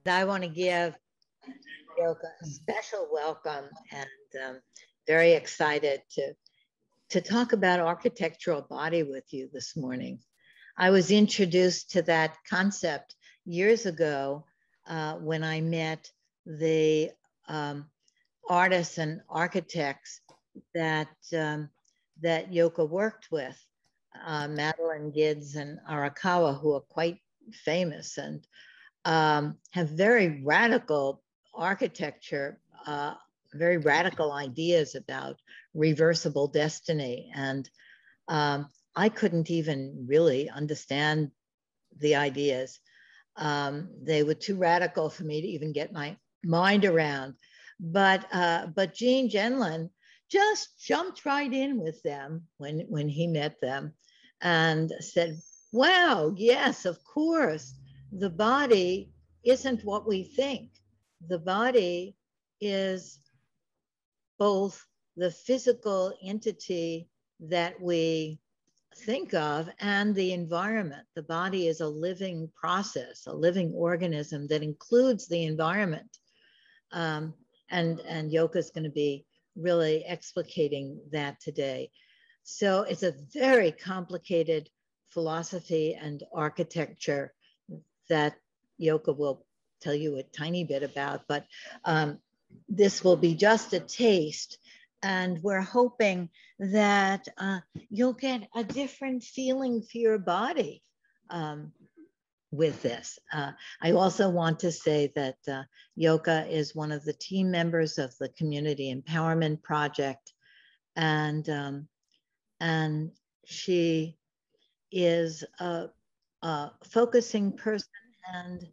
I want to give Yoka a special welcome, and very excited to talk about architectural body with you this morning. I was introduced to that concept years ago when I met the artists and architects that that Yoka worked with, Madeline and Arakawa, who are quite famous and have very radical architecture, very radical ideas about reversible destiny. And I couldn't even really understand the ideas. They were too radical for me to even get my mind around. But Gene Genlin just jumped right in with them when he met them and said, wow, yes, of course. The body isn't what we think. The body is both the physical entity that we think of and the environment. The body is a living process, a living organism that includes the environment. And Yoka is going to be really explicating that today. So it's a very complicated philosophy and architecture that Yoka will tell you a tiny bit about, but this will be just a taste. And we're hoping that you'll get a different feeling for your body with this. I also want to say that Yoka is one of the team members of the Community Empowerment Project, and she is a focusing person and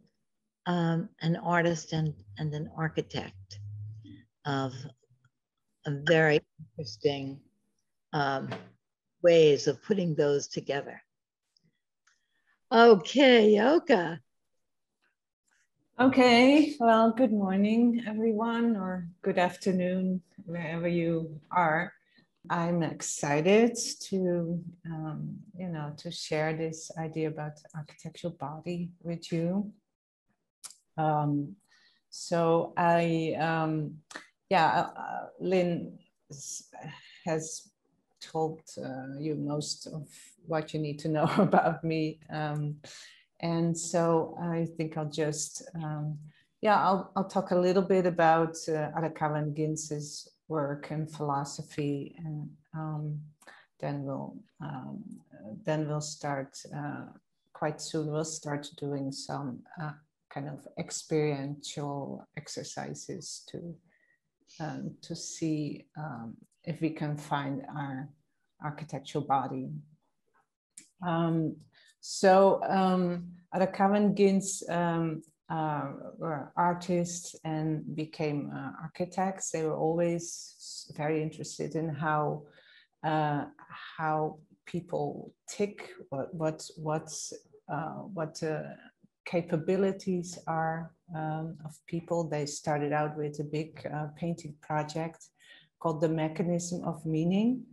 an artist and an architect of a very interesting ways of putting those together. Okay, Yoka. Okay, well, good morning, everyone, or good afternoon, wherever you are. I'm excited to, to share this idea about architectural body with you. Lynn has told you most of what you need to know about me. And so I think I'll just, I'll talk a little bit about Arakawa and Ginz's work and philosophy, and then we'll start quite soon. We'll start doing some kind of experiential exercises to see if we can find our architectural body. Arakawa and Ginz were artists and became architects. They were always very interested in how people tick, what capabilities are of people. They started out with a big painting project called The Mechanism of Meaning.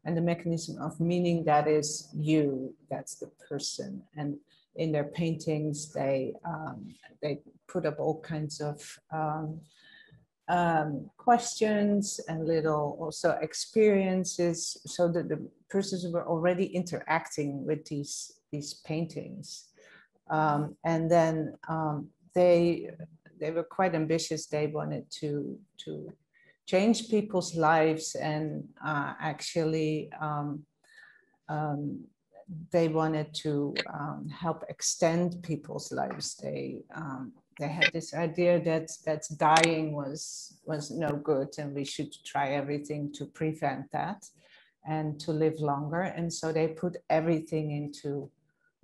And the mechanism of meaning, that is you, that's the person. And in their paintings, they put up all kinds of questions and little also experiences, so that the persons were already interacting with these paintings. And then they were quite ambitious. They wanted to change people's lives, and actually they wanted to help extend people's lives. They had this idea that dying was no good, and we should try everything to prevent that and to live longer. And so they put everything into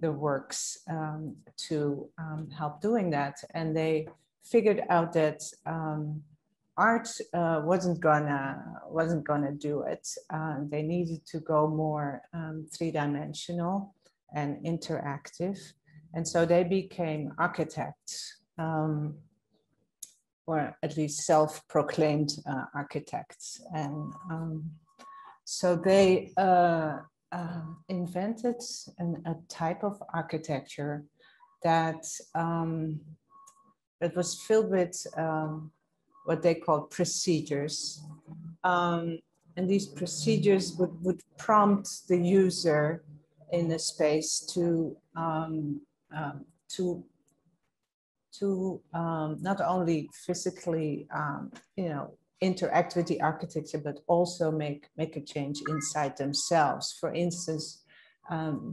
the works to help doing that. And they figured out that art wasn't gonna do it. They needed to go more three-dimensional and interactive, and so they became architects, or at least self-proclaimed architects. And so they invented a type of architecture that it was filled with what they call procedures. And these procedures would prompt the user in the space to not only physically, interact with the architecture, but also make a change inside themselves. For instance,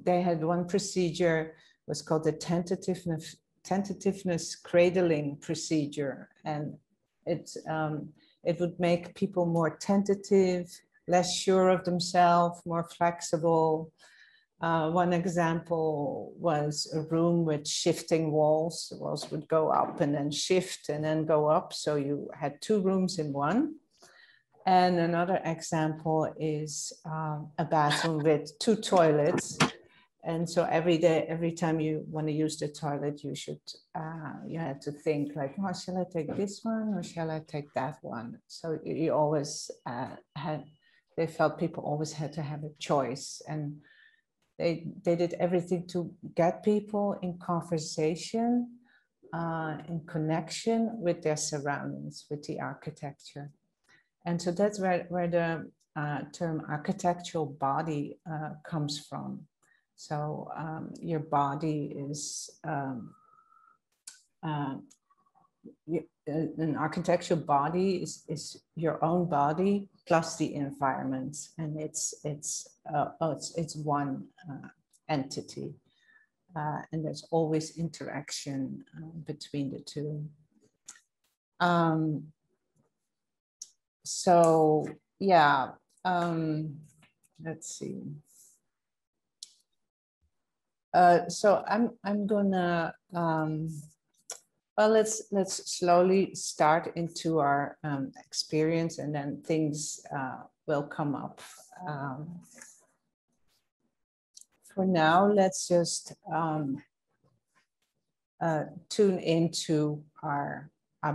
they had one procedure was called the tentativeness cradling procedure, and it would make people more tentative, less sure of themselves, more flexible. One example was a room with shifting walls. The walls would go up and then shift and then go up. So you had two rooms in one. And another example is a bathroom with two toilets. And so every time you want to use the toilet, you had to think like, oh, shall I take this one or shall I take that one? So you always they felt people always had to have a choice. And they did everything to get people in conversation, in connection with their surroundings, with the architecture. And so that's where the term architectural body comes from. So your body is, an architectural body is your own body plus the environment, and it's one entity, and there's always interaction between the two. So yeah, let's see. So I'm gonna well, let's slowly start into our experience, and then things will come up. For now, let's just tune into our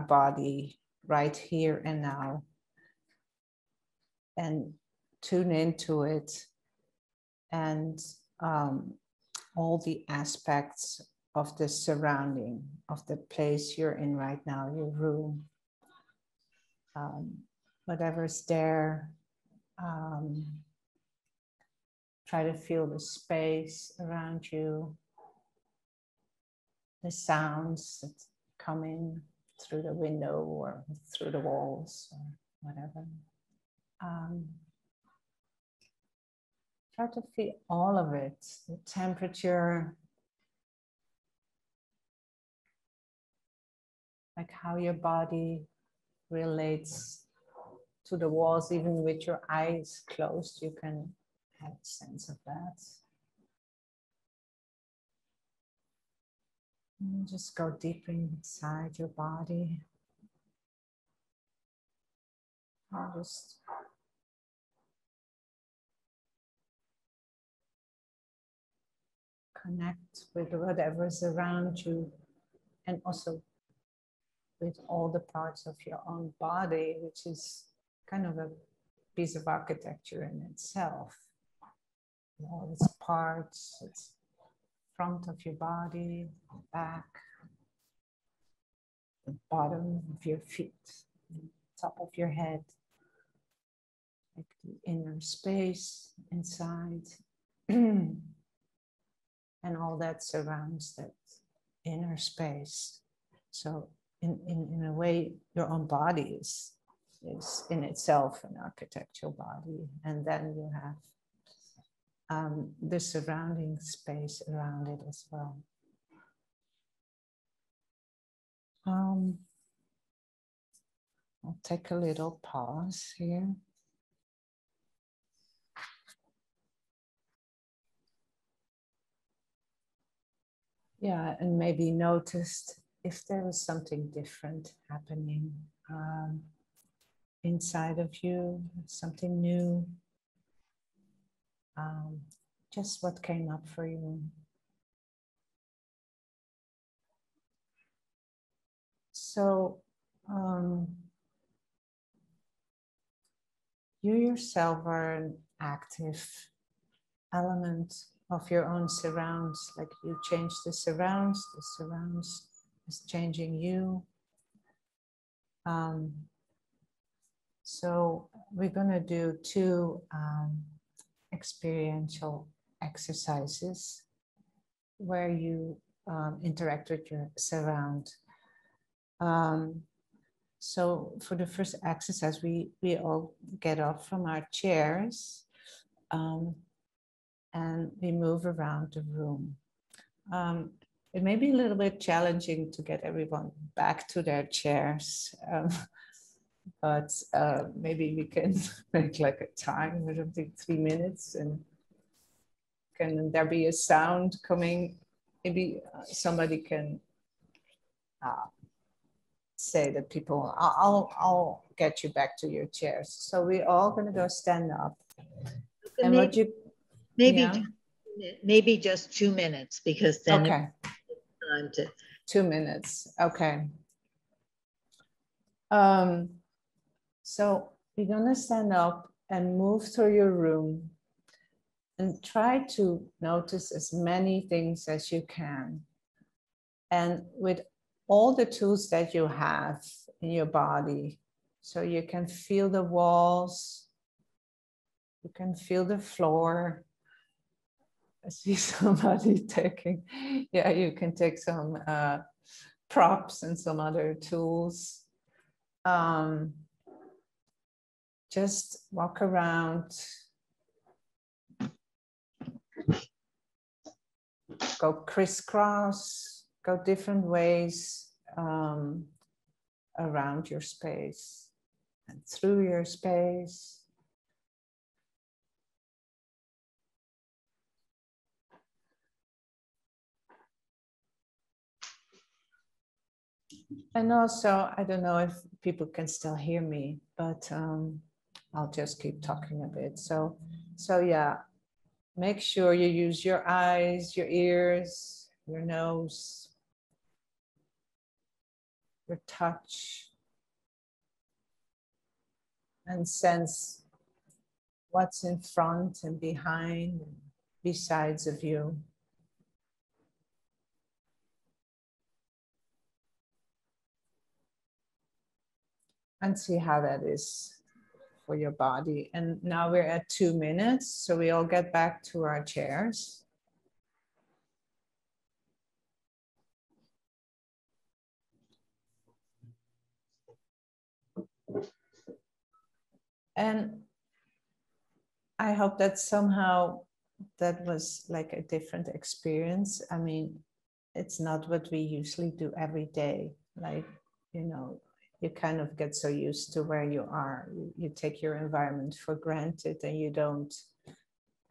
body right here and now, and tune into it, and all the aspects of the surrounding, of the place you're in right now, your room, whatever's there. Try to feel the space around you, the sounds that come in through the window or through the walls or whatever. Try to feel all of it, the temperature, like how your body relates to the walls. Even with your eyes closed, you can have a sense of that. And just go deeper inside your body. And just connect with whatever's around you, and also with all the parts of your own body, which is kind of a piece of architecture in itself. All its parts, its front of your body, back, the bottom of your feet, top of your head, like the inner space inside, and all that surrounds that inner space. So in a way, your own body is in itself an architectural body, and then you have the surrounding space around it as well. I'll take a little pause here. Yeah, and maybe noticed if there was something different happening inside of you, something new. Just what came up for you. So you yourself are an active element of your own surrounds. Like you change the surrounds is changing you. So we're going to do two experiential exercises where you interact with your surround. So for the first exercise, we all get up from our chairs and we move around the room. It may be a little bit challenging to get everyone back to their chairs, but maybe we can make like a time or something, 3 minutes, and can there be a sound coming? Maybe somebody can say that people, I'll get you back to your chairs. So we're all gonna go stand up. And what you, maybe just 2 minutes, because then okay. Time to 2 minutes, okay. So you're gonna stand up and move through your room and try to notice as many things as you can. And with all the tools that you have in your body, so you can feel the walls, you can feel the floor. I see somebody taking, yeah, you can take some props and some other tools. Just walk around, go crisscross, go different ways around your space and through your space. And also, I don't know if people can still hear me, but I'll just keep talking a bit. So yeah, make sure you use your eyes, your ears, your nose, your touch, and sense what's in front and behind and besides of you. And see how that is for your body. And now we're at 2 minutes, so we all get back to our chairs. And I hope that somehow that was like a different experience. I mean, it's not what we usually do every day. Like, you know, you kind of get so used to where you are. You take your environment for granted and you don't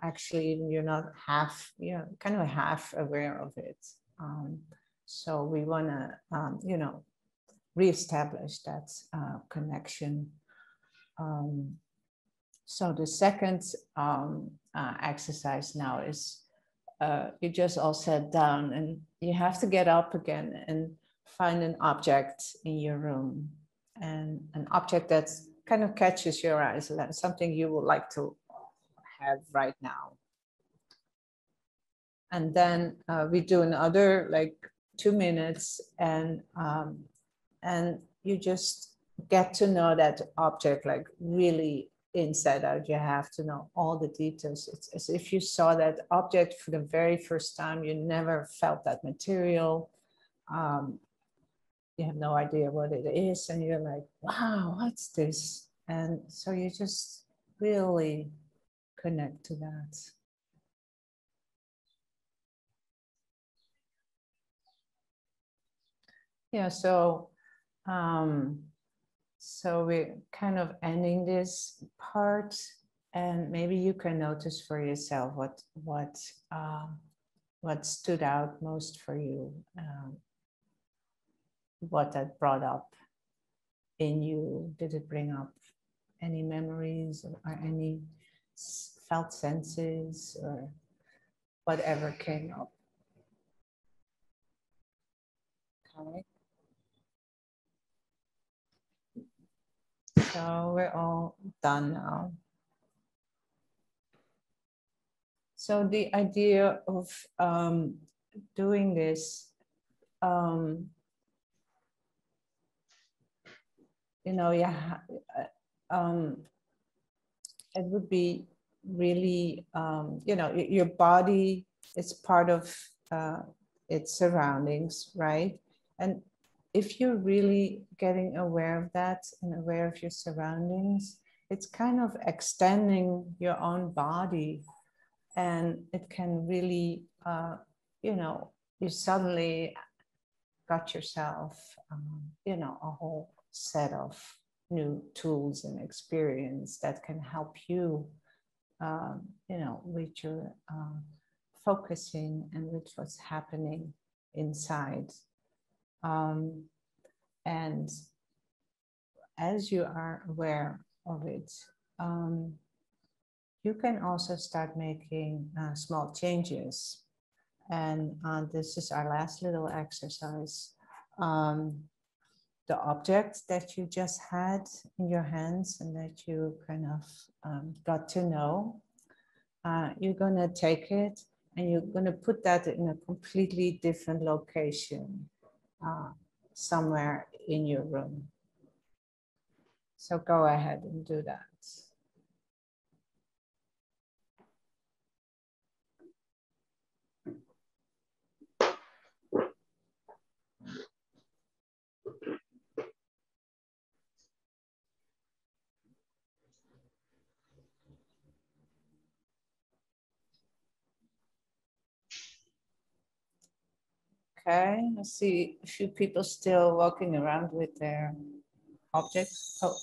actually, you're not half, you know, kind of half aware of it. So we want to, you know, reestablish that connection. So the second exercise now is you just all sat down and you have to get up again and find an object in your room, and an object that kind of catches your eyes, something you would like to have right now. And then we do another like 2 minutes, and you just get to know that object like really inside out. You have to know all the details. It's as if you saw that object for the very first time. You never felt that material. You have no idea what it is, and you're like, wow, what's this? And so you just really connect to that. Yeah, so we're kind of ending this part, and maybe you can notice for yourself what stood out most for you, what that brought up in you. Did it bring up any memories or any felt senses or whatever came up? Okay. So we're all done now. So the idea of doing this you know, yeah, it would be really, you know, your body is part of its surroundings, right? And if you're really getting aware of that and aware of your surroundings, it's kind of extending your own body, and it can really, you know, you suddenly got yourself, you know, a whole set of new tools and experience that can help you, you know, with your focusing and with what's happening inside. And as you are aware of it, you can also start making small changes. And this is our last little exercise. The object that you just had in your hands and that you kind of got to know, you're going to take it and you're going to put that in a completely different location, somewhere in your room. So go ahead and do that. Okay, I see a few people still walking around with their objects. Oh,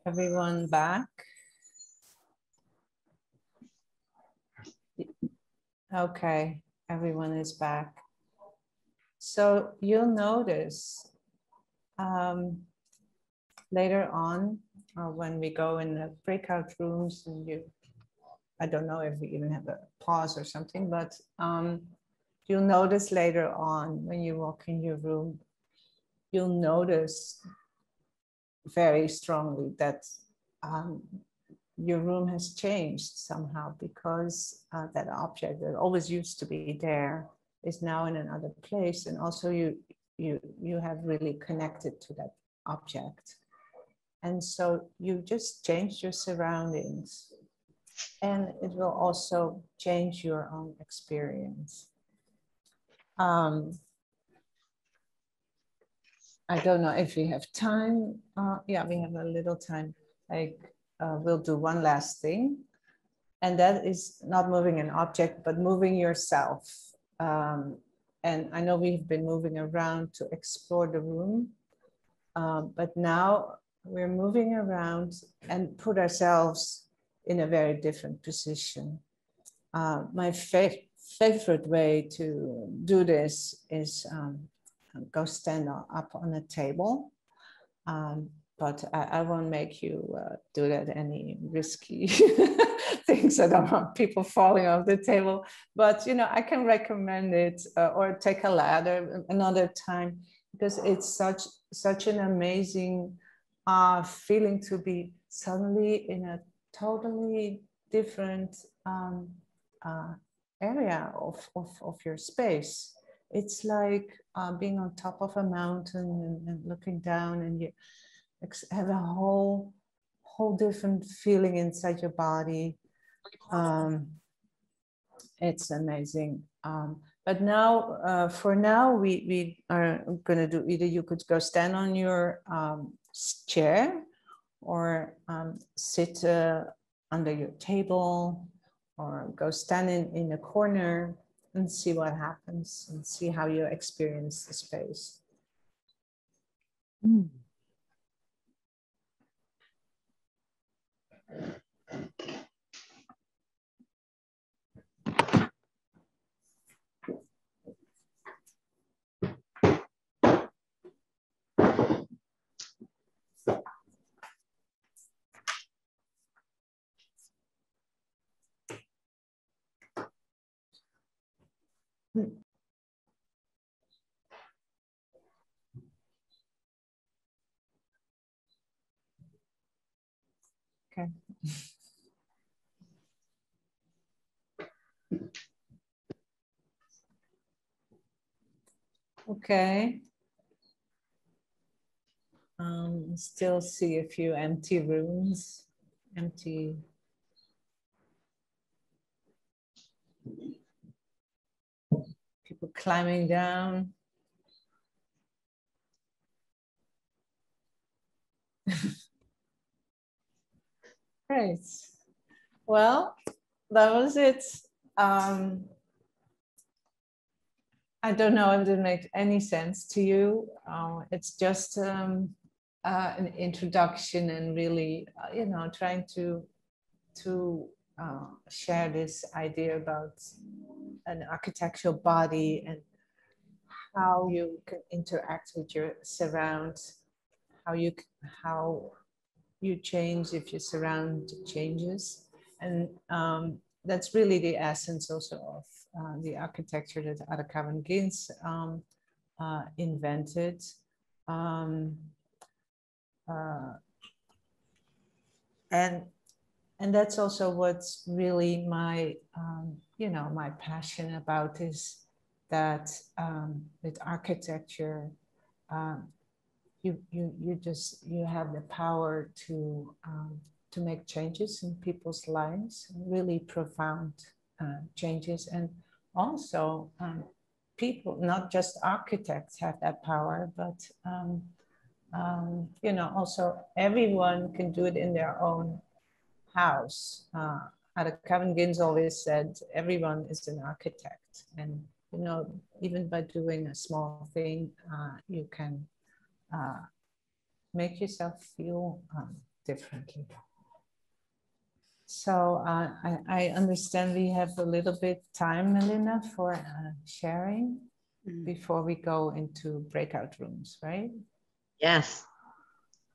everyone back? Okay, everyone is back. So you'll notice later on when we go in the breakout rooms, and you, I don't know if we even have a pause or something, but you'll notice later on when you walk in your room, you'll notice very strongly that your room has changed somehow, because that object that always used to be there is now in another place, and also you have really connected to that object, and so you just changed your surroundings, and it will also change your own experience. I don't know if we have time. Yeah, we have a little time. Like we'll do one last thing, and that is not moving an object, but moving yourself. And I know we've been moving around to explore the room, but now we're moving around and put ourselves in a very different position. My favorite way to do this is go stand up on a table. But I won't make you do that, any risky things. I don't want people falling off the table, but you know, I can recommend it, or take a ladder another time, because it's such an amazing feeling to be suddenly in a totally different area of your space. It's like being on top of a mountain and looking down, and you have a whole different feeling inside your body. It's amazing. But now, for now, we are going to do, either you could go stand on your chair, or sit under your table, or go stand in a corner and see what happens, and see how you experience the space. Okay. Okay. Still see a few empty rooms, empty. People climbing down. Great. Well, that was it. I don't know if it makes any sense to you. It's just an introduction and really, you know, trying to share this idea about an architectural body and how you can interact with your surrounds, how you change if your surround changes, and that's really the essence also of the architecture that Arakawa and Ginz invented. And that's also what's really my, you know, my passion about is that with architecture, you have the power to make changes in people's lives, really profound changes, and also people, not just architects, have that power, but you know, also everyone can do it in their own house. Arakawa and Ginz always said everyone is an architect, and you know, even by doing a small thing, you can make yourself feel differently. So I understand we have a little bit time, Melina, for sharing before we go into breakout rooms, right? Yes.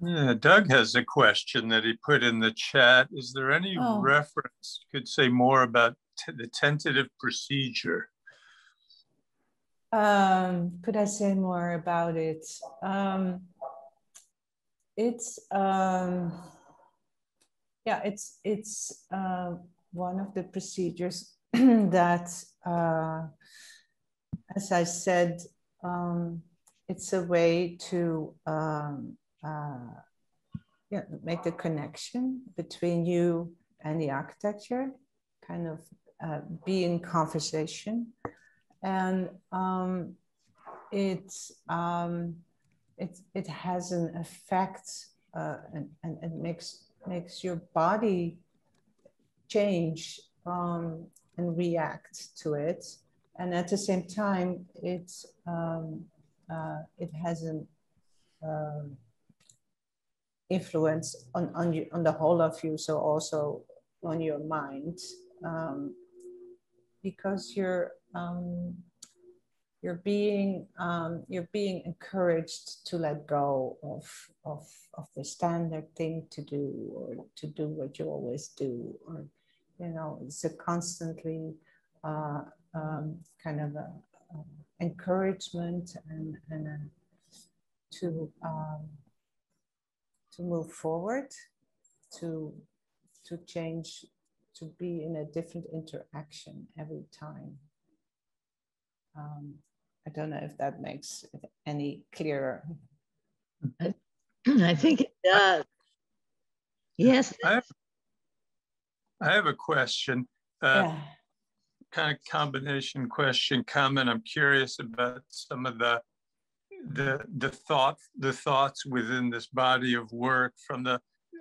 Yeah, Doug has a question that he put in the chat. Is there any reference, could say more about the tentative procedure? Could I say more about it? It's yeah, it's one of the procedures that, as I said, it's a way to yeah, make the connection between you and the architecture, kind of be in conversation, and it has an effect, and it makes your body change and react to it, and at the same time it has an influence on you, on the whole of you, so also on your mind, because you're being encouraged to let go of the standard thing to do, or to do what you always do, or you know, it's a constantly kind of a encouragement and to move forward, to change, to be in a different interaction every time. I don't know if that makes it any clearer. I think it does. Yes. I have a question. Yeah. Kind of combination question, comment. I'm curious about some of the thoughts within this body of work from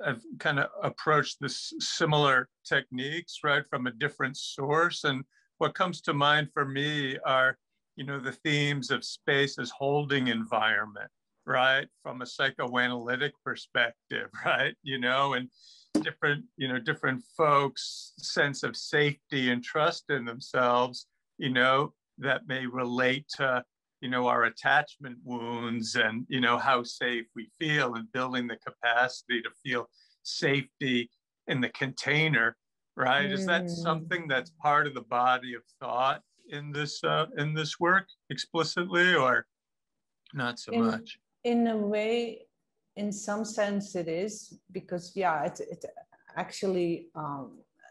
I've kind of approached this similar techniques, right, from a different source. And what comes to mind for me are, you know, the themes of space as holding environment, right, from a psychoanalytic perspective, right, you know, and different folks' sense of safety and trust in themselves, you know, that may relate to, you know, our attachment wounds and, you know, how safe we feel, and building the capacity to feel safety in the container, right? Is that something that's part of the body of thought in this work explicitly, or not so much? In a way, in some sense it is, because yeah, it actually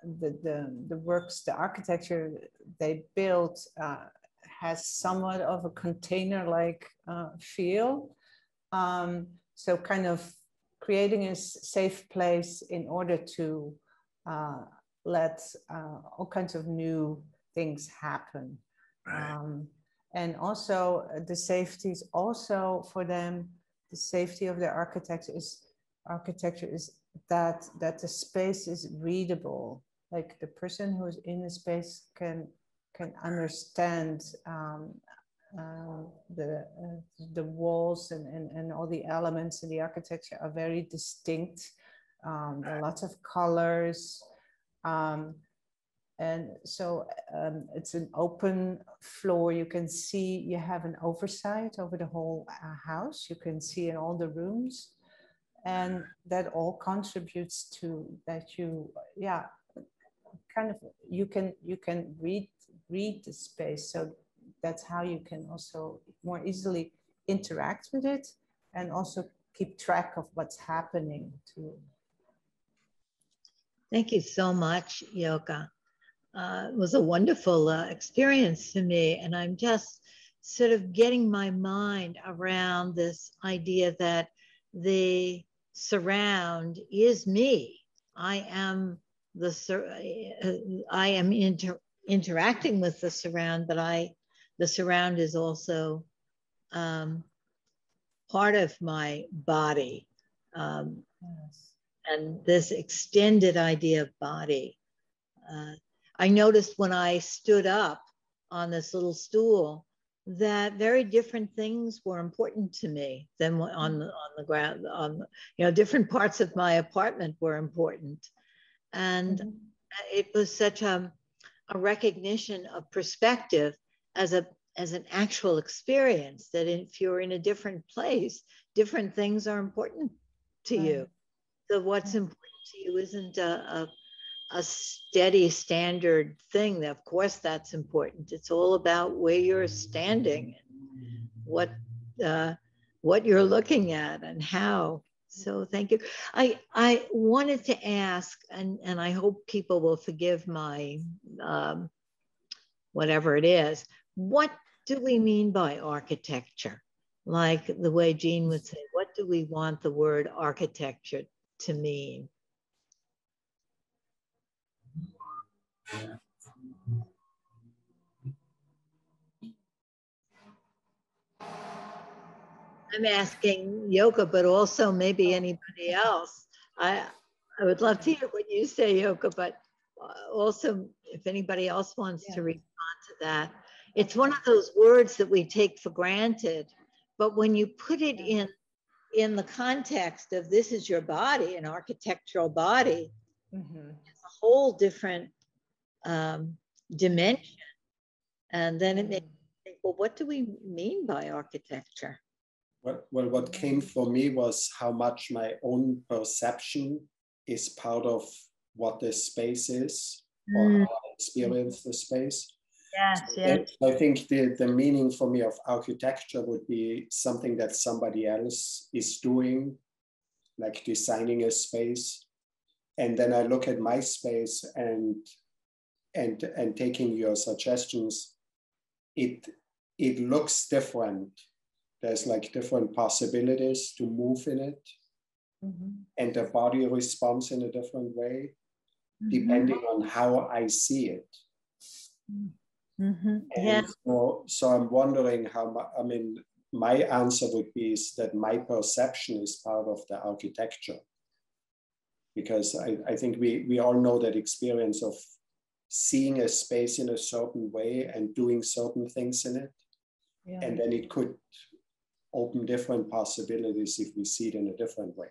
the works, the architecture they built has somewhat of a container-like feel, so kind of creating a safe place in order to let all kinds of new things happen. Right. And also the safety is also for them, the safety of their architecture is that the space is readable. Like the person who is in the space can understand the walls and all the elements in the architecture are very distinct. There are lots of colors. And so it's an open floor. You can see, you have an oversight over the whole house. You can see in all the rooms. And that all contributes to that you, yeah, kind of, you can read the space. So that's how you can also more easily interact with it and also keep track of what's happening too. Thank you so much, Yoka. It was a wonderful experience to me, and I'm just sort of getting my mind around this idea that the surround is me. I am interacting with the surround, but the surround is also part of my body. Yes. And this extended idea of body. I noticed when I stood up on this little stool that very different things were important to me than on the ground. Different parts of my apartment were important. And it was such a recognition of perspective as an actual experience, that if you're in a different place, different things are important to you. So what's important to you isn't a steady standard thing. Of course, that's important. It's all about where you're standing, and what you're looking at, and how. So thank you. I wanted to ask, and I hope people will forgive my whatever it is. What do we mean by architecture? Like the way Jean would say, what do we want the word architecture to mean? I'm asking Yoka, but also maybe anybody else. I would love to hear what you say, Yoka, but also if anybody else wants to respond to that. It's one of those words that we take for granted, but when you put it in the context of this is your body, an architectural body, it's a whole different dimension. And then it makes me think, well, what do we mean by architecture? Well, what came for me was how much my own perception is part of what the space is, or how I experience the space. Yes. I think the meaning for me of architecture would be something that somebody else is doing, like designing a space. And then I look at my space and taking your suggestions, it looks different. There's like different possibilities to move in it. And the body responds in a different way, depending on how I see it. And so I'm wondering my answer would be is that my perception is part of the architecture. Because I think we all know that experience of seeing a space in a certain way and doing certain things in it. And then it could open different possibilities if we see it in a different way.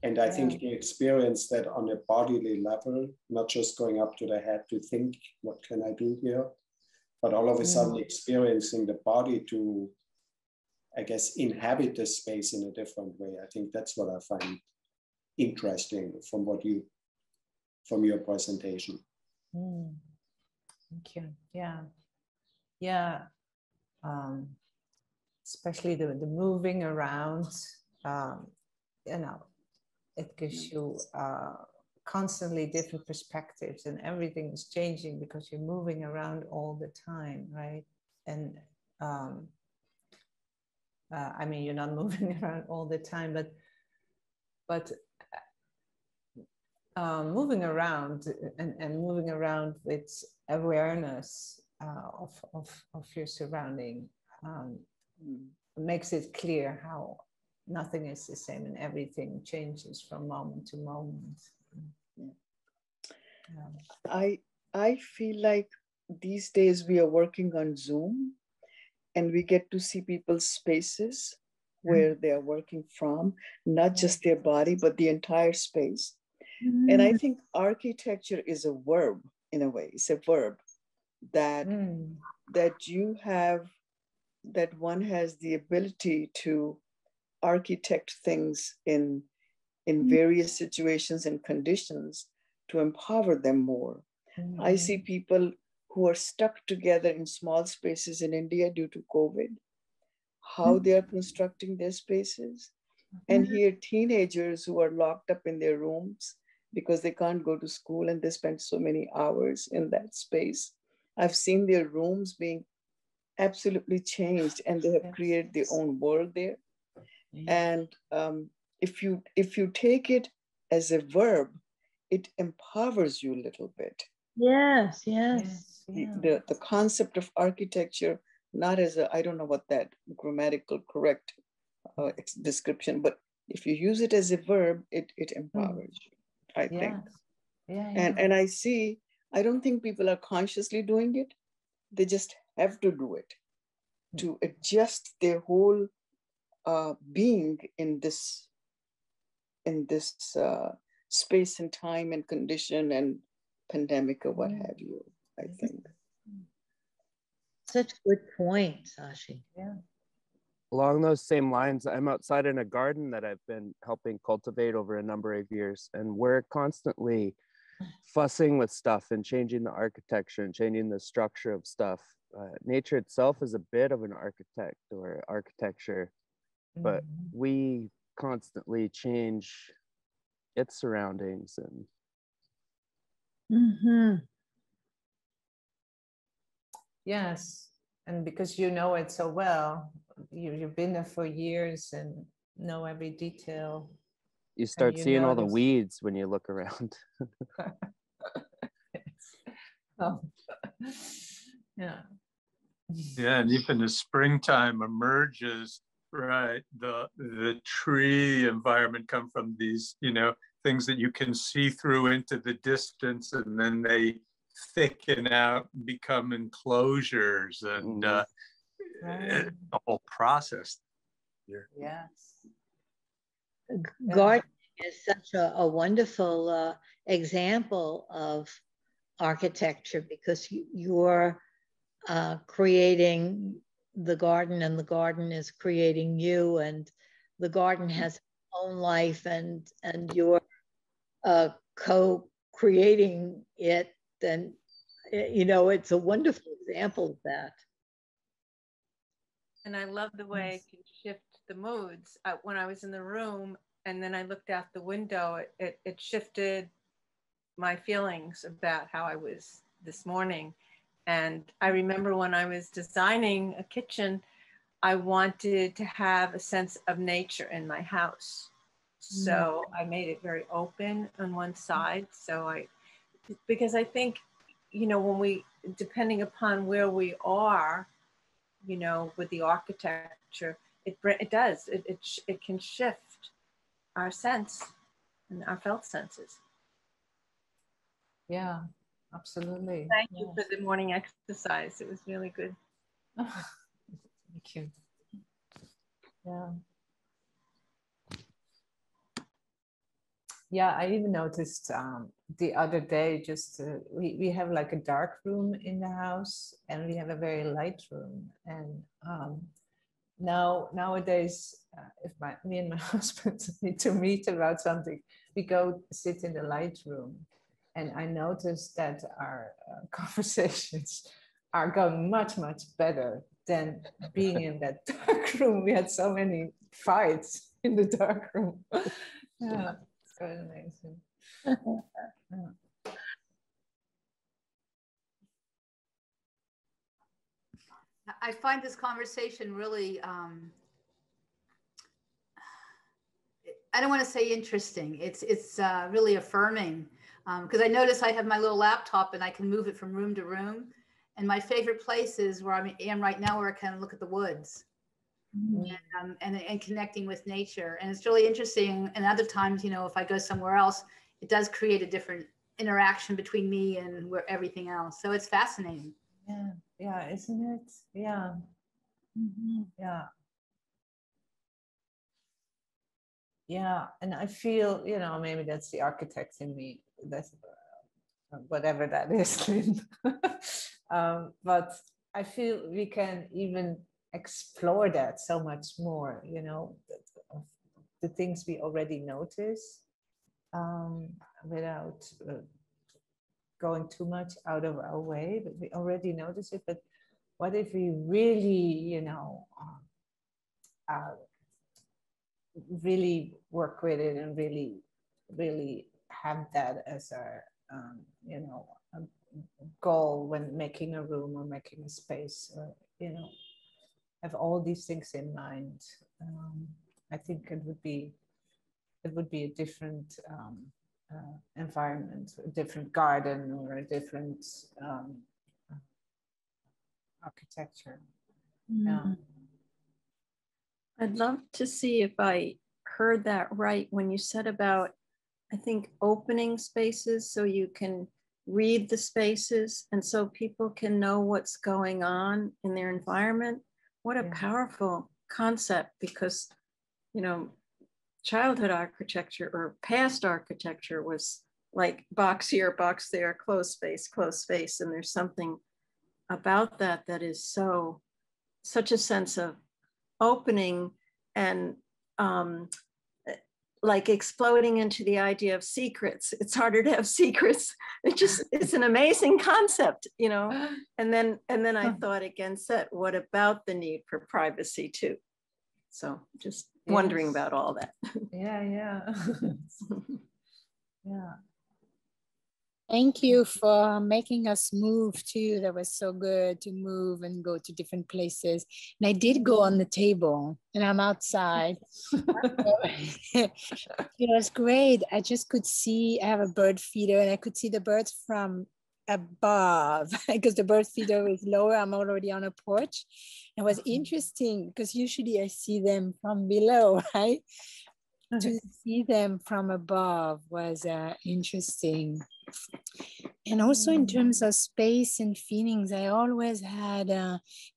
And I think the experience that on a bodily level, not just going up to the head to think, what can I do here? But all of a sudden experiencing the body to, I guess, inhabit the space in a different way. I think that's what I find interesting from your presentation. Thank you. Yeah. Especially the moving around, it gives you constantly different perspectives, and everything is changing because you're moving around all the time, right? And I mean, you're not moving around all the time, but moving around and moving around with awareness of your surrounding makes it clear how nothing is the same and everything changes from moment to moment. I feel like these days we are working on Zoom and we get to see people's spaces where they are working from, not just their body, but the entire space. And I think architecture is a verb in a way. It's a verb that that one has the ability to architect things in various situations and conditions to empower them more. I see people who are stuck together in small spaces in India due to COVID, how they are constructing their spaces. And here teenagers who are locked up in their rooms because they can't go to school and they spend so many hours in that space. I've seen their rooms being absolutely changed and they have created their own world there. And if you take it as a verb, it empowers you a little bit. Yes. The concept of architecture, not as a, I don't know what that grammatical correct description, but if you use it as a verb, it empowers you, I think. And I don't think people are consciously doing it. They just have to do it to adjust their whole being in this space and time and condition and pandemic or what have you, I think. Such good point, Shashi. Yeah. Along those same lines, I'm outside in a garden that I've been helping cultivate over a number of years, and we're constantly fussing with stuff and changing the architecture and changing the structure of stuff. Nature itself is a bit of an architect or architecture, but we constantly change its surroundings. And yes, and because you know it so well, you've been there for years and know every detail. You start seeing all the weeds when you look around. Yeah, and even as springtime emerges, right, the tree environment come from these, things that you can see through into the distance, and then they thicken out and become enclosures, and the whole process here. Yes. Gardening is such a wonderful example of architecture because you're creating the garden and the garden is creating you, and the garden has its own life, and you're co-creating it, and it's a wonderful example of that. And I love the way it can shift the moods. When I was in the room and then I looked out the window, it shifted my feelings about how I was this morning. And I remember when I was designing a kitchen, I wanted to have a sense of nature in my house. So I made it very open on one side. Because I think, when we, depending upon where we are, with the architecture, it can shift our sense and our felt senses. Yeah, absolutely. Thank you for the morning exercise. It was really good. Thank you. Yeah. Yeah, I even noticed the other day, we have like a dark room in the house and we have a very light room. And nowadays, if me and my husband need to meet about something, we go sit in the light room. And I noticed that our conversations are going much, much better than being in that dark room. We had so many fights in the dark room. Yeah. Amazing. I find this conversation really I don't want to say interesting. It's really affirming, because I notice I have my little laptop and I can move it from room to room. And my favorite place is where I am right now, where I can look at the woods. And connecting with nature. And it's really interesting. And other times, you know, if I go somewhere else, it does create a different interaction between me and where everything else. So it's fascinating. Yeah, yeah, isn't it? Yeah. Yeah. Yeah, and I feel, you know, maybe that's the architect in me. That's whatever that is, Lynn. But I feel we can even explore that so much more, you know, the things we already notice, without going too much out of our way, but we already notice it. But what if we really, you know, really work with it and really have that as our, you know, a goal when making a room or making a space, or, you know, have all these things in mind. I think it would be a different environment, a different garden, or a different architecture. Yeah. I'd love to see if I heard that right when you said about, I think, opening spaces so you can read the spaces and so people can know what's going on in their environment. What a powerful concept, because, you know, childhood architecture or past architecture was like box here, box there, closed space. And there's something about that that is such a sense of opening and like exploding into the idea of secrets. It's harder to have secrets. It's an amazing concept, you know. And then I thought against that, what about the need for privacy too? So just wondering about all that. Yeah. Yeah. Thank you for making us move too. That was so good to move and go to different places. And I did go on the table and I'm outside. It was great. I just could see, I have a bird feeder and I could see the birds from above because the bird feeder is lower. I'm already on a porch. It was interesting because usually I see them from below, right? To see them from above was interesting. And also in terms of space and feelings, I always had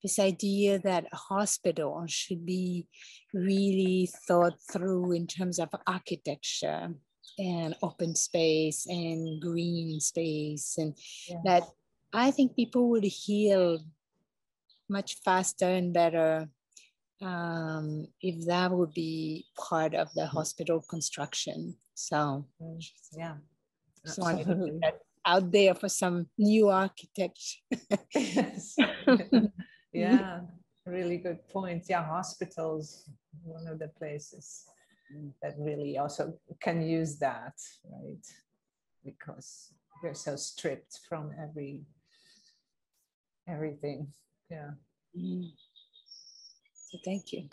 this idea that a hospital should be really thought through in terms of architecture and open space and green space, and that I think people would heal much faster and better if that would be part of the hospital construction. So yeah, just wanted to put that out there for some new architecture. Yes. Yeah, really good points. Yeah, hospitals, one of the places that really also can use that, right? Because we're so stripped from everything. Yeah. So thank you.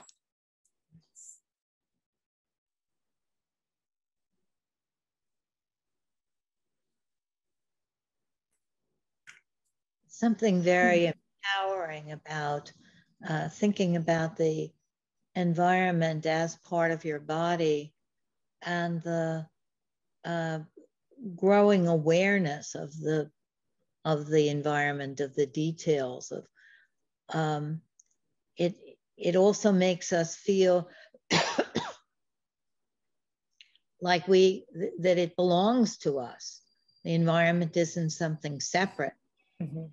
Something very empowering about thinking about the environment as part of your body and the growing awareness of the environment, of the details of it also makes us feel like that it belongs to us. The environment isn't something separate. In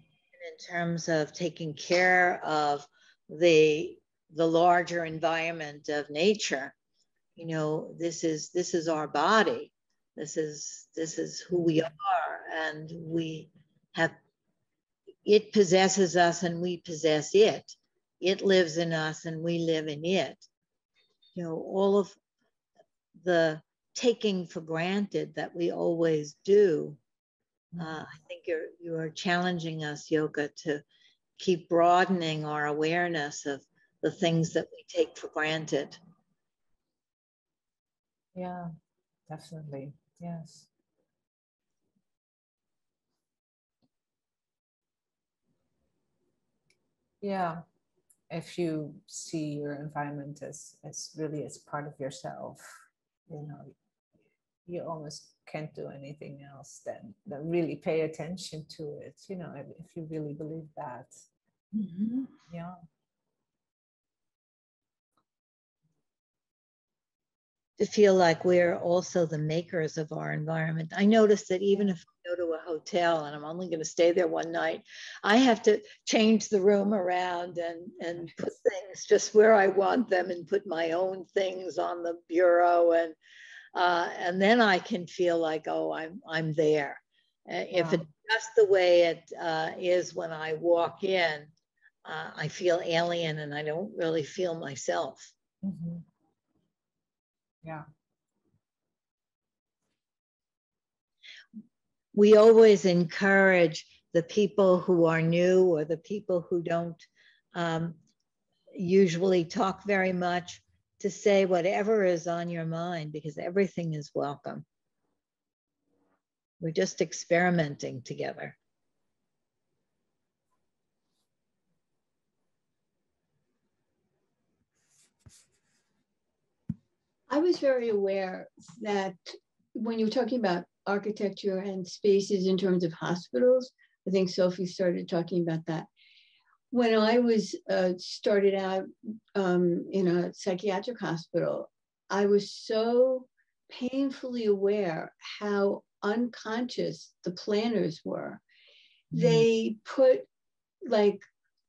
terms of taking care of the larger environment of nature, you know, this is our body. This is who we are, and it possesses us and we possess it. It lives in us and we live in it. You know, all of the taking for granted that we always do. I think you're challenging us, Yoga, to keep broadening our awareness of the things that we take for granted. Yeah, definitely. Yes. Yeah. If you see your environment as really as part of yourself, you know, you almost can't do anything else than really pay attention to it, you know, if you really believe that. Mm-hmm. Yeah. To feel like we're also the makers of our environment. I notice that even if I go to a hotel and I'm only going to stay there one night, I have to change the room around and put things just where I want them and put my own things on the bureau, and then I can feel like, oh, I'm there. If it's just the way it is when I walk in, I feel alien and I don't really feel myself. Mm-hmm. Yeah. We always encourage the people who are new or the people who don't usually talk very much to say whatever is on your mind, because everything is welcome. We're just experimenting together. I was very aware that when you were talking about architecture and spaces in terms of hospitals, I think Sophie started talking about that. When I was started out in a psychiatric hospital, I was so painfully aware how unconscious the planners were. Mm. They put like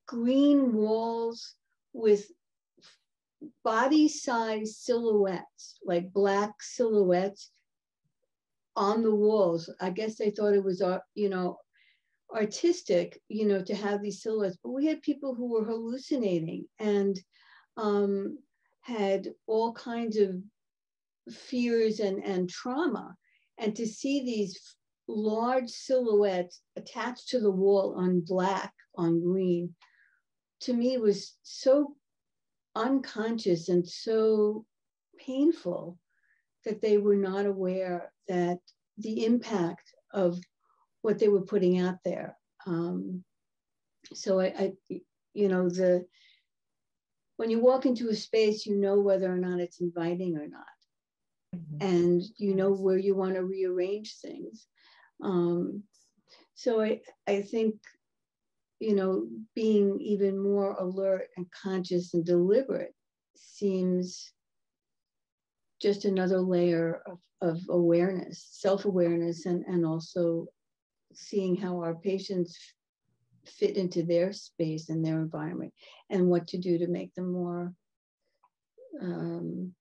green walls with body-size silhouettes, like black silhouettes on the walls. I guess they thought it was, you know, artistic, you know, to have these silhouettes. But we had people who were hallucinating and had all kinds of fears and trauma. And to see these large silhouettes attached to the wall on black, on green, to me was so unconscious and so painful that they were not aware that the impact of what they were putting out there. So I you know, when you walk into a space, you know whether or not it's inviting or not. Mm-hmm. And you know where you want to rearrange things. So I think, you know, being even more alert and conscious and deliberate seems just another layer of awareness, self-awareness, and also seeing how our patients fit into their space and their environment and what to do to make them more own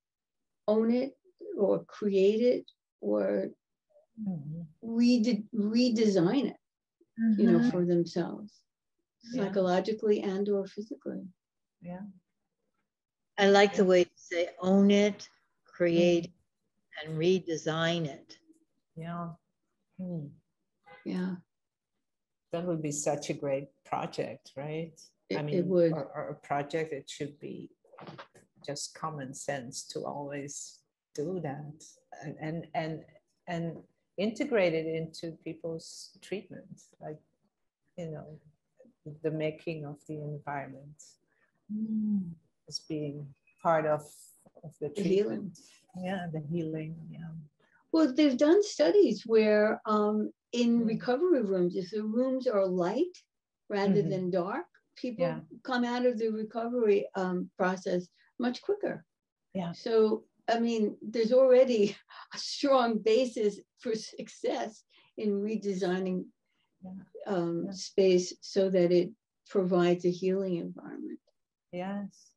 it or create it or redesign it, you know, for themselves. Psychologically and or physically. Yeah. I like the way you say own it, create and redesign it. Yeah. Yeah. That would be such a great project, right? I mean, it would. Or a project, it should be just common sense to always do that and integrate it into people's treatment, like, you know, the making of the environment as being part of the treatment. Yeah, the healing. Yeah. Well, they've done studies where in recovery rooms, if the rooms are light rather than dark, people come out of the recovery process much quicker. Yeah. So, I mean, there's already a strong basis for success in redesigning space so that it provides a healing environment. Yes.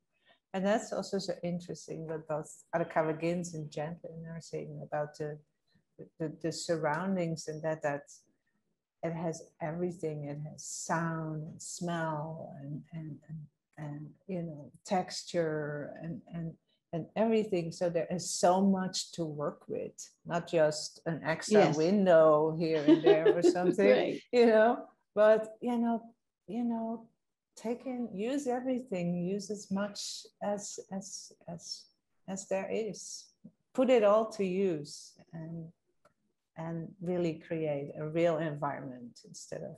And that's also so interesting what both Arakawa and Gentlin are saying about the surroundings, and that it has everything. It has sound and smell and you know, texture and everything. So there is so much to work with, not just an extra window here and there or something, right. You know, but you know, use everything, use as much as there is, put it all to use and really create a real environment instead of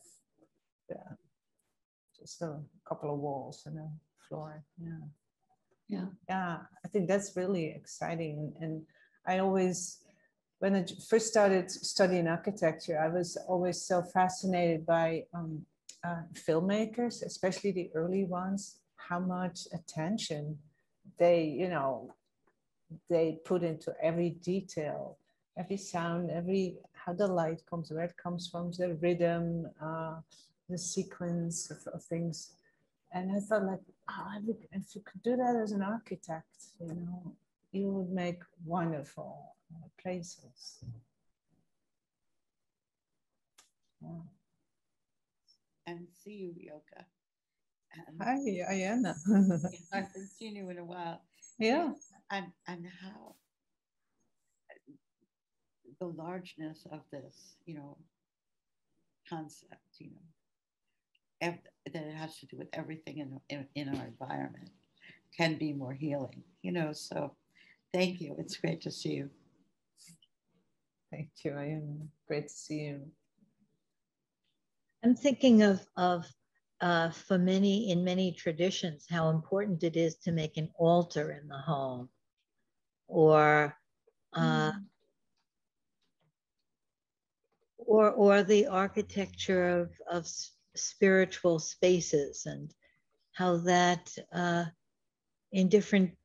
just a couple of walls and a floor. Yeah, I think that's really exciting. And I always, when I first started studying architecture, I was always so fascinated by filmmakers, especially the early ones, how much attention they, they put into every detail, every sound, how the light comes, where it comes from, the rhythm, the sequence of things. And I thought, like, if you could do that as an architect, you would make wonderful places. Yeah. And see you, Yoka. Hi, Ayana. I haven't seen you in a while. Yeah. And how the largeness of this, concept, that it has to do with everything in our environment can be more healing, so thank you. It's great to see you. Thank you. I am great to see you. I'm thinking of for in many traditions, how important it is to make an altar in the home, or the architecture of spiritual spaces, and how that in different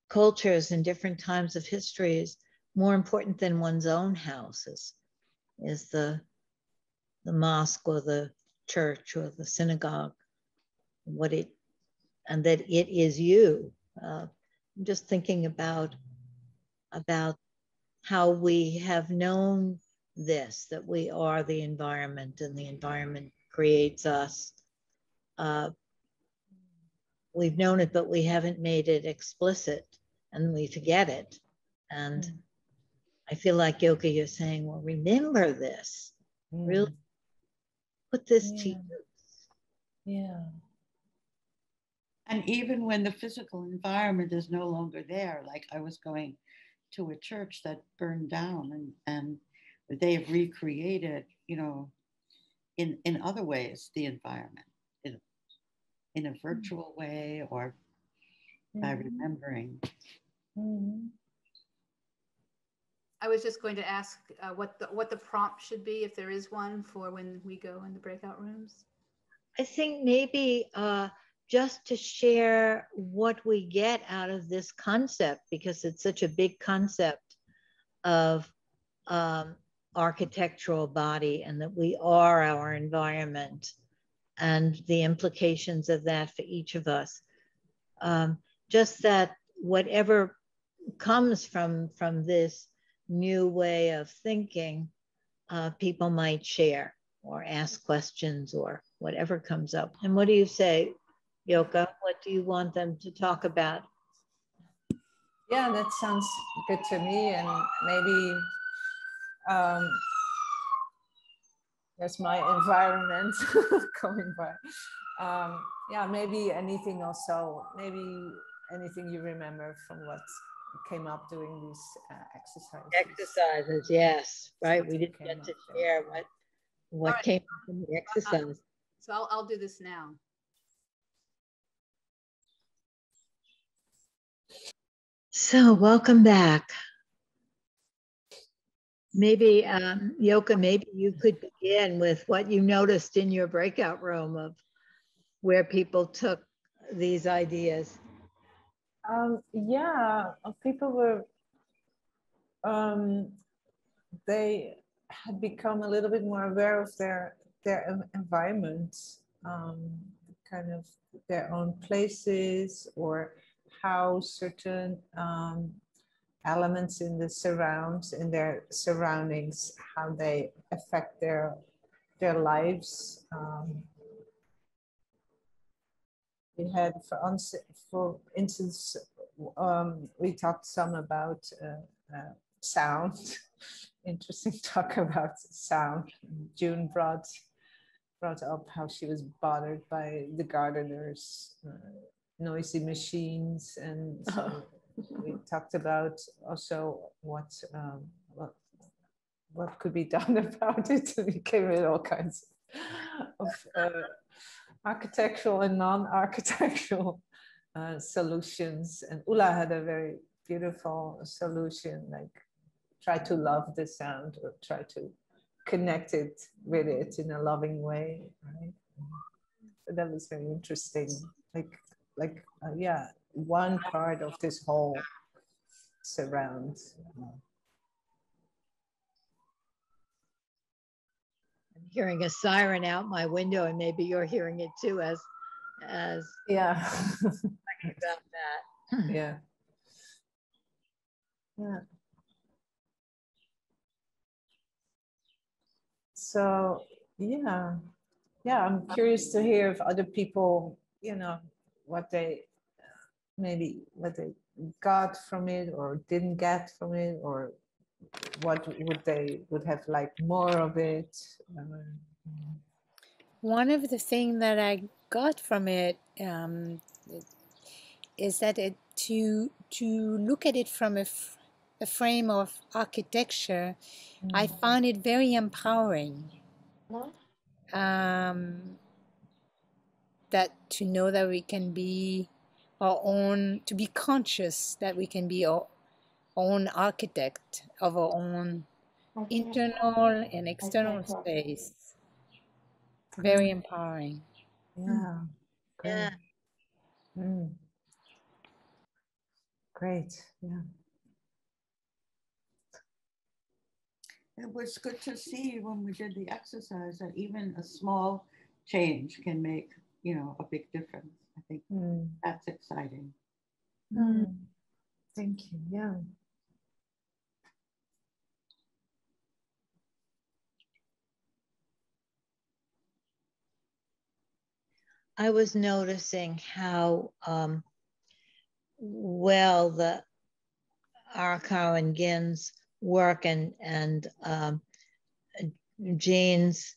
cultures and different times of history is more important than one's own house is the mosque or the church or the synagogue, and that it is you. I'm just thinking about how we have known this, that we are the environment and the environment creates us. We've known it, but we haven't made it explicit, and we forget it. And I feel like, Yoka, you're saying, well, remember this. Really put this to use. Yeah. And even when the physical environment is no longer there, like I was going to a church that burned down, and they've recreated, in other ways, the environment in a virtual way, or by remembering. I was just going to ask what the prompt should be, if there is one, for when we go in the breakout rooms. I think maybe just to share what we get out of this concept, because it's such a big concept of architectural body, and that we are our environment, and the implications of that for each of us. Just that whatever comes from this new way of thinking, people might share or ask questions or whatever comes up. And what do you say, Yoka? What do you want them to talk about? Yeah, that sounds good to me. And maybe there's my environment coming by. Yeah, maybe anything also, maybe anything you remember from what came up during these exercises. Yes, right. We didn't get to share what right. came up in the exercise. So I'll do this now. So welcome back. Maybe, Yoka, maybe you could begin with what you noticed in your breakout room of where people took these ideas. Yeah, people were, they had become a little bit more aware of their environment, kind of their own places, or how certain elements in their surroundings, how they affect their lives. We had, for instance, we talked some about sound. Interesting talk about sound. June brought up how she was bothered by the gardeners' noisy machines, and so we talked about also what could be done about it. We came with all kinds of architectural and non-architectural solutions. And Ulla had a very beautiful solution, like try to love the sound or try to connect it with it in a loving way, right? So that was very interesting. Yeah, one part of this whole surround. I'm hearing a siren out my window, and maybe you're hearing it too, as yeah, talking about that. Yeah. Yeah. So yeah, I'm curious to hear if other people, what they maybe what they got from it or didn't get from it, or what would have liked more of it. One of the things that I got from it is that to look at it from a frame of architecture, I found it very empowering. That to know that we can be our own, to be conscious that we can be our own architect of our own internal and external space. Very empowering. Yeah. Great. Yeah. Great. Yeah. It was good to see when we did the exercise that even a small change can make, a big difference. I think that's exciting. Thank you. Yeah. I was noticing how well the Arakawa and Gin's work and Jane's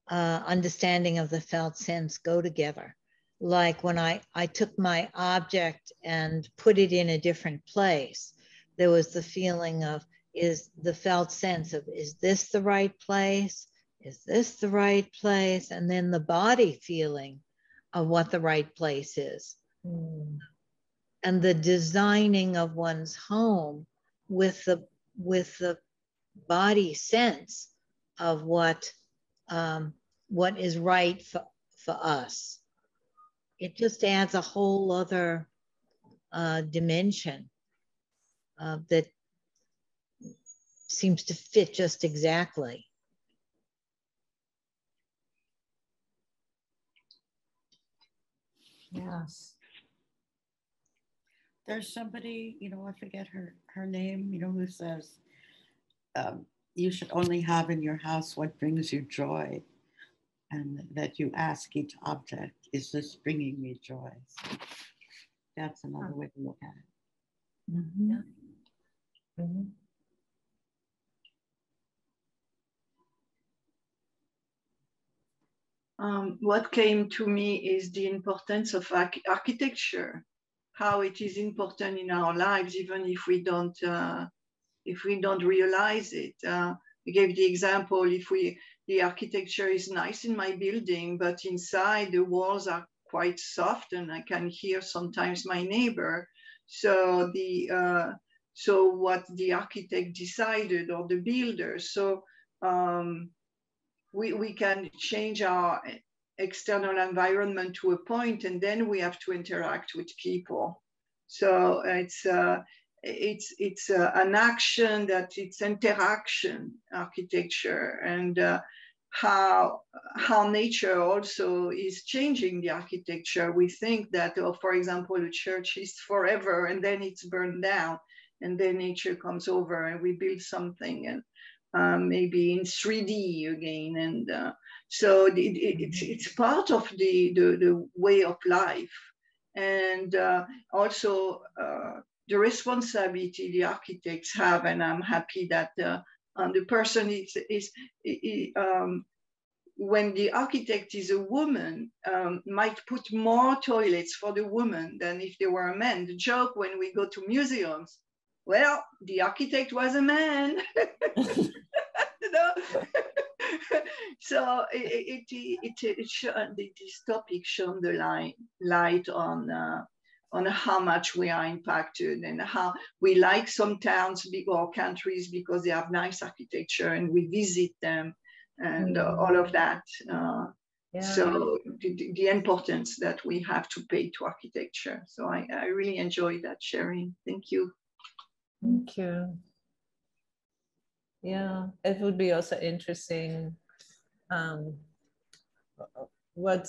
understanding of the felt sense go together. Like when I took my object and put it in a different place, there was the feeling of, is the felt sense of, is this the right place? Is this the right place? And then the body feeling of what the right place is. And the designing of one's home with the body sense of what is right for us. It just adds a whole other dimension that seems to fit just exactly. Yes. There's somebody, I forget her name, who says, you should only have in your house what brings you joy, and that you ask each object, is this bringing me joy? So that's another way to look at it. Mm-hmm. Yeah. What came to me is the importance of architecture, how it is important in our lives, even if we don't realize it. We gave the example, the architecture is nice in my building, but inside the walls are quite soft, and I can hear sometimes my neighbor. So so what the architect decided, or the builder, so we can change our external environment to a point, and then we have to interact with people. So it's an action, that it's interaction architecture, and how nature also is changing the architecture. We think that, for example, a church is forever, and then it's burned down, and then nature comes over and we build something, and maybe in 3D again, and so it's part of the way of life, and also the responsibility the architects have. And I'm happy that the person when the architect is a woman, might put more toilets for the woman than if they were a man. The joke when we go to museums, well, the architect was a man. You know? So this topic shone the light on how much we are impacted and how we like some towns or countries because they have nice architecture and we visit them and all of that. So the importance that we have to pay to architecture. So I really enjoyed that sharing. Thank you. Thank you. Yeah, it would be also interesting. What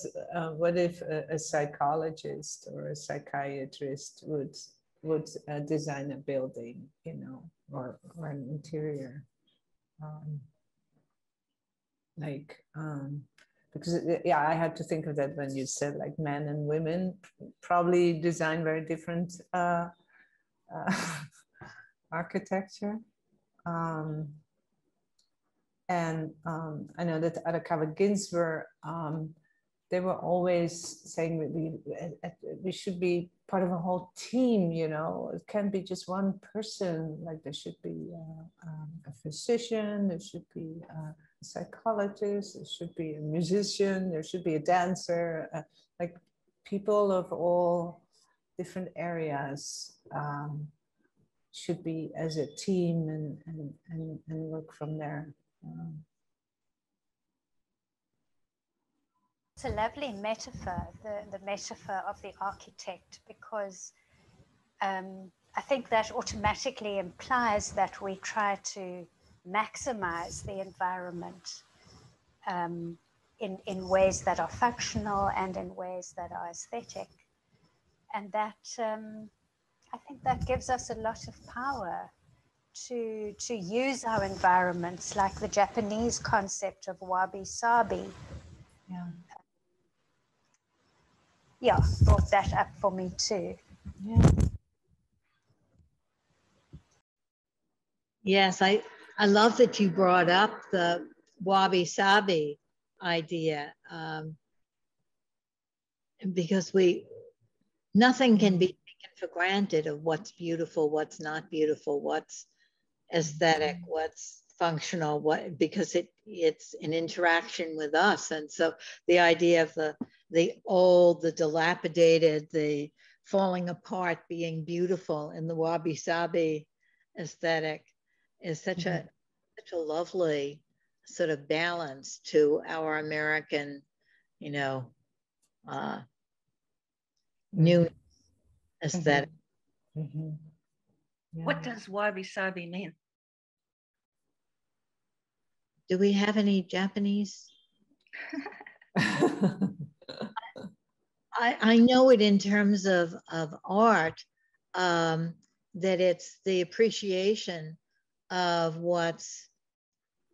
if a psychologist or a psychiatrist would design a building, you know, or an interior, because yeah, I had to think of that when you said like men and women probably design very different architecture. I know that Arakawa Ginsberg, they were always saying that we should be part of a whole team, you know, it can't be just one person, like there should be a physician, there should be a psychologist, there should be a musician, there should be a dancer, like people of all different areas should be as a team and work from there. It's a lovely metaphor, the metaphor of the architect, because I think that automatically implies that we try to maximize the environment in ways that are functional and in ways that are aesthetic. And that, I think that gives us a lot of power to use our environments, like the Japanese concept of wabi-sabi. Yeah, brought that up for me too. Yeah. Yes, I love that you brought up the wabi-sabi idea, because nothing can be taken for granted of what's beautiful, what's not beautiful, what's aesthetic, what's functional, because it's an interaction with us. And so the idea of the old, the dilapidated, the falling apart being beautiful in the wabi-sabi aesthetic is such a lovely sort of balance to our American, you know, new aesthetic. Yeah. What does wabi-sabi mean? Do we have any Japanese? I know it in terms of art, that it's the appreciation of what's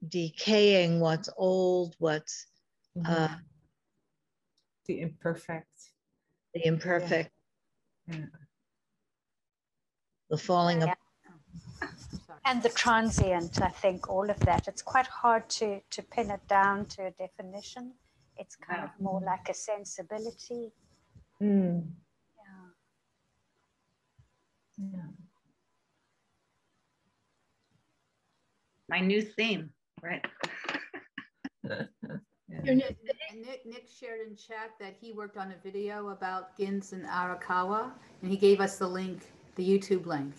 decaying, what's old, what's the imperfect. The imperfect. Yeah. The falling apart. And the transient, I think, all of that. It's quite hard to pin it down to a definition. It's kind of more like a sensibility. Yeah. My new theme, right? Nick shared in chat that he worked on a video about Gins and Arakawa, and he gave us the link, the YouTube link.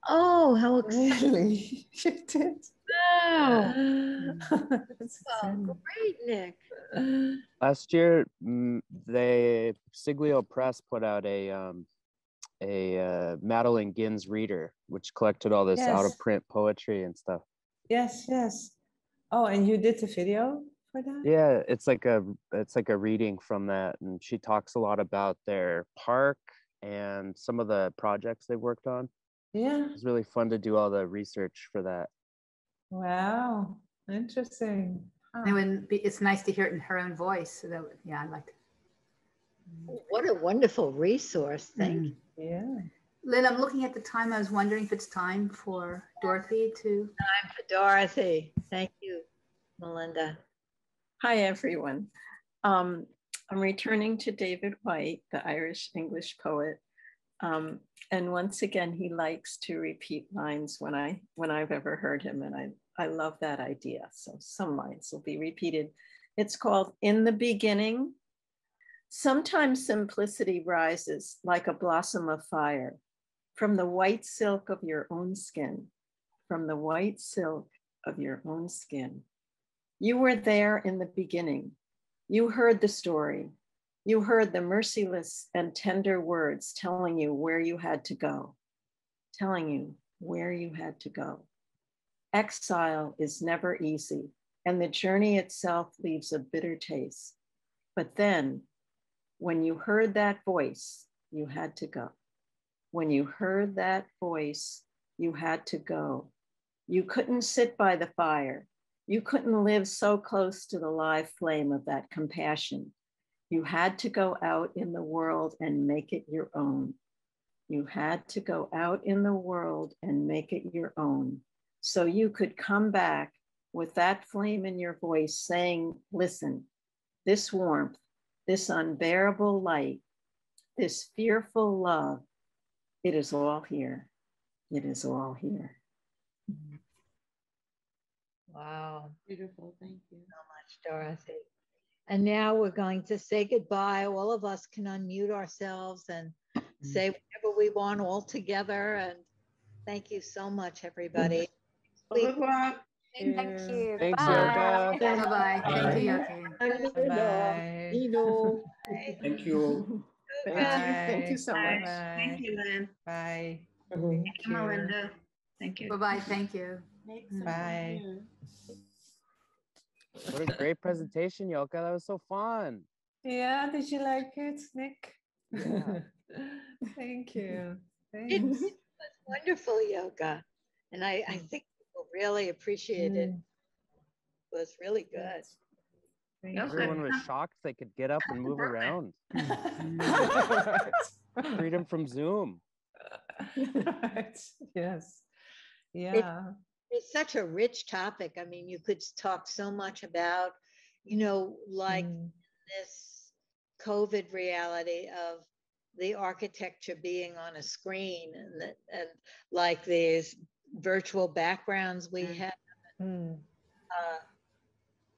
Oh, how exciting. Really? You did? Wow. Well, great, Nick. Last year, the Siglio Press put out a Madeline Gins reader, which collected all this out-of-print poetry and stuff. Yes. Oh, and you did the video for that? Yeah, it's like a reading from that, and she talks a lot about their park and some of the projects they've worked on. Yeah, it's really fun to do all the research for that. Wow, interesting. And it's nice to hear it in her own voice. So that, yeah, I liked it. What a wonderful resource. Thank you. Yeah. Lynn, I'm looking at the time. I was wondering if it's time for Dorothy to. Time for Dorothy. Thank you, Melinda. Hi, everyone. I'm returning to David Whyte, the Irish English poet. And once again, he likes to repeat lines when I've ever heard him. And I love that idea. So some lines will be repeated. It's called In the Beginning. Sometimes simplicity rises like a blossom of fire from the white silk of your own skin, from the white silk of your own skin. You were there in the beginning. You heard the story. You heard the merciless and tender words telling you where you had to go, telling you where you had to go. Exile is never easy, and the journey itself leaves a bitter taste. But then, when you heard that voice, you had to go. When you heard that voice, you had to go. You couldn't sit by the fire. You couldn't live so close to the live flame of that compassion. You had to go out in the world and make it your own. You had to go out in the world and make it your own. So you could come back with that flame in your voice saying, listen, this warmth, this unbearable light, this fearful love, it is all here. It is all here. Wow. Beautiful. Thank you so much, Dorothy. And now we're going to say goodbye. All of us can unmute ourselves and say whatever we want all together. And thank you so much, everybody. Au revoir. Thank you. Thanks, Bye. Yoga. Bye-bye. Thank you, Yoki. Bye. Nino. Thank you. Thank you so much. Thank you, Lynn. Bye. Thank you, Melinda. Thank you. Bye-bye. Thank you. Bye. What a great presentation, Yoka. That was so fun. Yeah, did you like it, Nick? Yeah. Thank you. It Thanks. was wonderful yoga. And I think people really appreciated it. It was really good. Everyone was shocked they could get up and move around. Freedom from Zoom. Right. Yes. Yeah. It's such a rich topic. I mean, you could talk so much about, like this COVID reality of the architecture being on a screen and like these virtual backgrounds we have.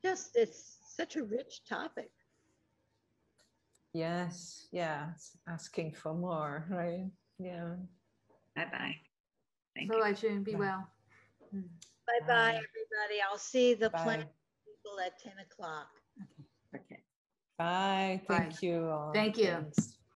Just, it's such a rich topic. Yes. Yeah. It's asking for more, right? Yeah. Bye-bye. Thank Bye-bye, June. Be well. Bye-bye, everybody. I'll see the Bye. planet people at 10 o'clock. Okay. Bye. Thank you all. Thank you. Thanks.